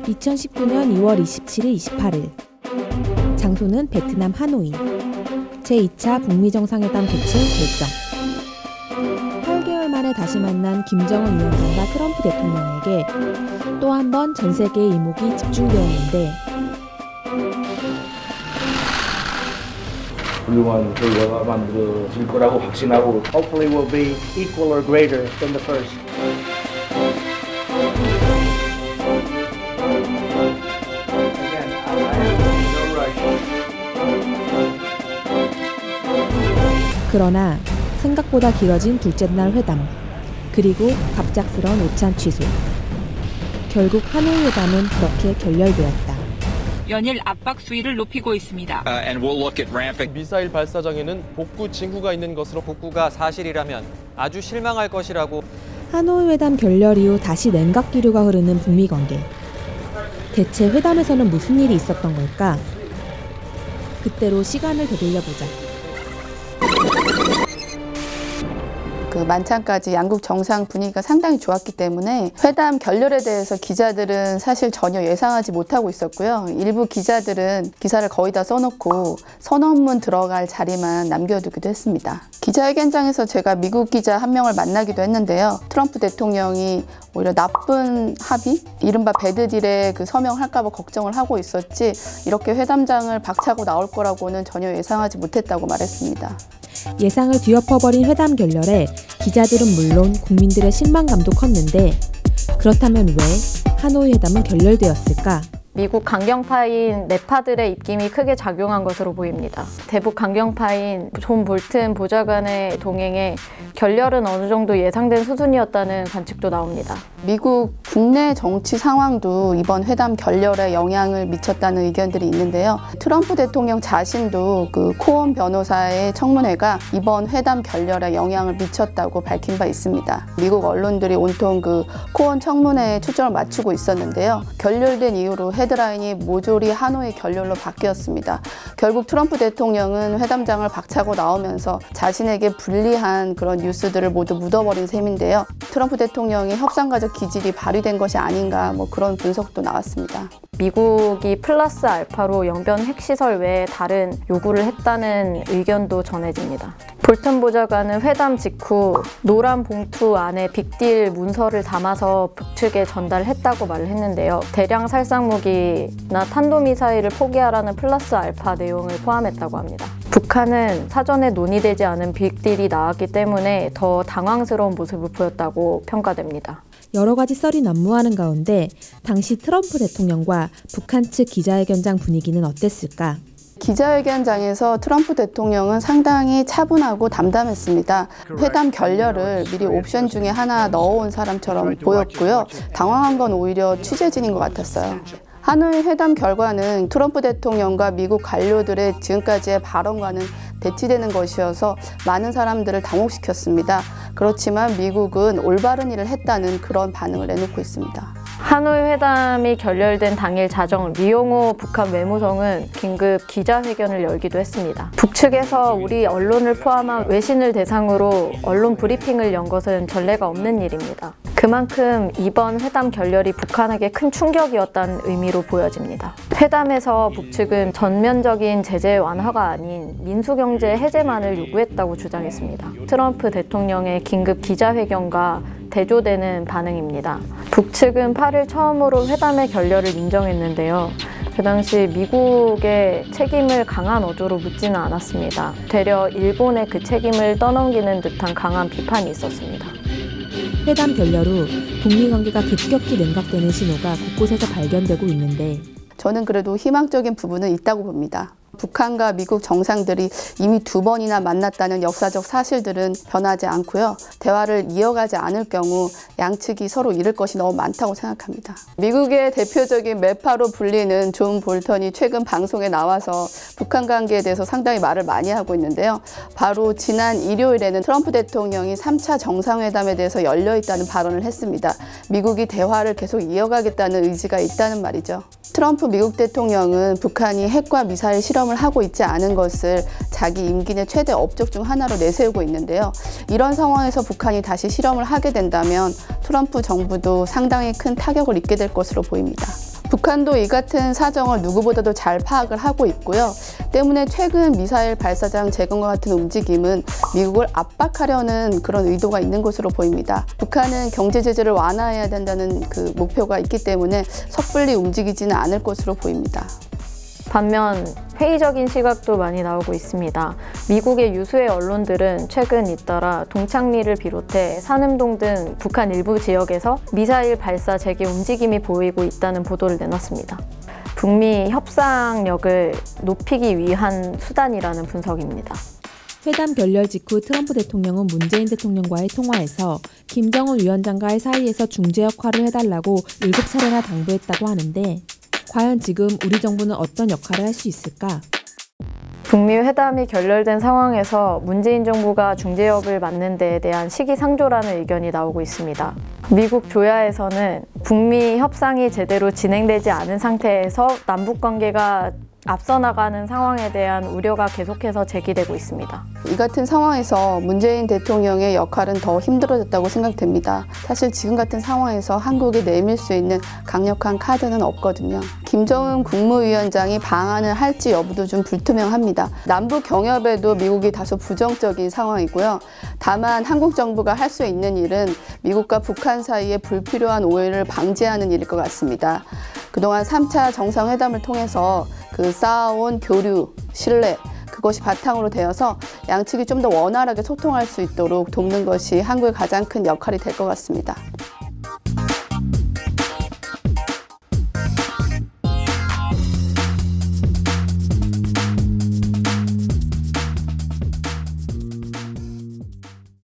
2019년 2월 27일, 28일. 장소는 베트남 하노이. 제2차 북미 정상회담 개최 결정. 8개월 만에 다시 만난 김정은 위원장과 트럼프 대통령에게 또 한 번 전 세계의 이목이 집중되었는데 훌륭한 결과가 만들어질 거라고 확신하고 Hopefully will be equal or greater than the first. 그러나 생각보다 길어진 둘째 날 회담, 그리고 갑작스런 오찬 취소. 결국 하노이 회담은 그렇게 결렬되었다. 연일 압박 수위를 높이고 있습니다. 미사일 발사장에는 복구 징후가 있는 것으로 복구가 사실이라면 아주 실망할 것이라고. 하노이 회담 결렬 이후 다시 냉각 기류가 흐르는 북미 관계. 대체 회담에서는 무슨 일이 있었던 걸까? 그때로 시간을 되돌려보자. 만찬까지 양국 정상 분위기가 상당히 좋았기 때문에 회담 결렬에 대해서 기자들은 사실 전혀 예상하지 못하고 있었고요. 일부 기자들은 기사를 거의 다 써놓고 선언문 들어갈 자리만 남겨두기도 했습니다. 기자회견장에서 제가 미국 기자 한 명을 만나기도 했는데요. 트럼프 대통령이 오히려 나쁜 합의? 이른바 배드딜에 서명할까 봐 걱정을 하고 있었지 이렇게 회담장을 박차고 나올 거라고는 전혀 예상하지 못했다고 말했습니다. 예상을 뒤엎어버린 회담 결렬에 기자들은 물론 국민들의 실망감도 컸는데 그렇다면 왜 하노이 회담은 결렬되었을까? 미국 강경파인 내파들의 입김이 크게 작용한 것으로 보입니다. 대북 강경파인 존 볼튼 보좌관의 동행에 결렬은 어느 정도 예상된 수준이었다는 관측도 나옵니다. 미국 국내 정치 상황도 이번 회담 결렬에 영향을 미쳤다는 의견들이 있는데요. 트럼프 대통령 자신도 코언 변호사의 청문회가 이번 회담 결렬에 영향을 미쳤다고 밝힌 바 있습니다. 미국 언론들이 온통 코언 청문회에 초점을 맞추고 있었는데요. 결렬된 이후로 헤드라인이 모조리 하노이 결렬로 바뀌었습니다. 결국 트럼프 대통령은 회담장을 박차고 나오면서 자신에게 불리한 그런 뉴스들을 모두 묻어버린 셈인데요. 트럼프 대통령이 협상가적 기질이 발휘된 것이 아닌가 그런 분석도 나왔습니다. 미국이 플러스 알파로 영변 핵시설 외에 다른 요구를 했다는 의견도 전해집니다. 볼턴 보좌관은 회담 직후 노란 봉투 안에 빅딜 문서를 담아서 북측에 전달했다고 말을 했는데요. 대량 살상무기나 탄도미사일을 포기하라는 플러스 알파 내용을 포함했다고 합니다. 북한은 사전에 논의되지 않은 빅딜이 나왔기 때문에 더 당황스러운 모습을 보였다고 평가됩니다. 여러 가지 썰이 난무하는 가운데 당시 트럼프 대통령과 북한 측 기자회견장 분위기는 어땠을까? 기자회견장에서 트럼프 대통령은 상당히 차분하고 담담했습니다. 회담 결렬을 미리 옵션 중에 하나 넣어온 사람처럼 보였고요. 당황한 건 오히려 취재진인 것 같았어요. 하노이 회담 결과는 트럼프 대통령과 미국 관료들의 지금까지의 발언과는 대치되는 것이어서 많은 사람들을 당혹시켰습니다. 그렇지만 미국은 올바른 일을 했다는 그런 반응을 내놓고 있습니다. 하노이 회담이 결렬된 당일 자정 리용호 북한 외무성은 긴급 기자회견을 열기도 했습니다. 북측에서 우리 언론을 포함한 외신을 대상으로 언론 브리핑을 연 것은 전례가 없는 일입니다. 그만큼 이번 회담 결렬이 북한에게 큰 충격이었다는 의미로 보여집니다. 회담에서 북측은 전면적인 제재 완화가 아닌 민수경제 해제만을 요구했다고 주장했습니다. 트럼프 대통령의 긴급 기자회견과 대조되는 반응입니다. 북측은 8일 처음으로 회담의 결렬을 인정했는데요. 그 당시 미국의 책임을 강한 어조로 묻지는 않았습니다. 되려 일본의 그 책임을 떠넘기는 듯한 강한 비판이 있었습니다. 회담 결렬 후 북미 관계가 급격히 냉각되는 신호가 곳곳에서 발견되고 있는데 저는 그래도 희망적인 부분은 있다고 봅니다. 북한과 미국 정상들이 이미 2번이나 만났다는 역사적 사실들은 변하지 않고요. 대화를 이어가지 않을 경우 양측이 서로 잃을 것이 너무 많다고 생각합니다. 미국의 대표적인 매파로 불리는 존 볼턴이 최근 방송에 나와서 북한 관계에 대해서 상당히 말을 많이 하고 있는데요. 바로 지난 일요일에는 트럼프 대통령이 3차 정상회담에 대해서 열려있다는 발언을 했습니다. 미국이 대화를 계속 이어가겠다는 의지가 있다는 말이죠. 트럼프 미국 대통령은 북한이 핵과 미사일 실험을 하고 있지 않은 것을 자기 임기 내 최대 업적 중 하나로 내세우고 있는데요. 이런 상황에서 북한이 다시 실험을 하게 된다면 트럼프 정부도 상당히 큰 타격을 입게 될 것으로 보입니다. 북한도 이 같은 사정을 누구보다도 잘 파악을 하고 있고요. 때문에 최근 미사일 발사장 재건과 같은 움직임은 미국을 압박하려는 그런 의도가 있는 것으로 보입니다. 북한은 경제 제재를 완화해야 된다는 그 목표가 있기 때문에 섣불리 움직이지는 않을 것으로 보입니다. 반면 회의적인 시각도 많이 나오고 있습니다. 미국의 유수의 언론들은 최근 잇따라 동창리를 비롯해 산음동 등 북한 일부 지역에서 미사일 발사 재개 움직임이 보이고 있다는 보도를 내놨습니다. 북미 협상력을 높이기 위한 수단이라는 분석입니다. 회담 결렬 직후 트럼프 대통령은 문재인 대통령과의 통화에서 김정은 위원장과의 사이에서 중재 역할을 해달라고 7차례나 당부했다고 하는데 과연 지금 우리 정부는 어떤 역할을 할 수 있을까? 북미 회담이 결렬된 상황에서 문재인 정부가 중재역을 맡는 데에 대한 시기상조라는 의견이 나오고 있습니다. 미국 조야에서는 북미 협상이 제대로 진행되지 않은 상태에서 남북관계가 앞서 나가는 상황에 대한 우려가 계속해서 제기되고 있습니다. 이 같은 상황에서 문재인 대통령의 역할은 더 힘들어졌다고 생각됩니다. 사실 지금 같은 상황에서 한국이 내밀 수 있는 강력한 카드는 없거든요. 김정은 국무위원장이 방한을 할지 여부도 좀 불투명합니다. 남북 경협에도 미국이 다소 부정적인 상황이고요. 다만 한국 정부가 할 수 있는 일은 미국과 북한 사이에 불필요한 오해를 방지하는 일일 것 같습니다. 그동안 3차 정상회담을 통해서 그 쌓아온 교류, 신뢰, 그것이 바탕으로 되어서 양측이 좀 더 원활하게 소통할 수 있도록 돕는 것이 한국의 가장 큰 역할이 될 것 같습니다.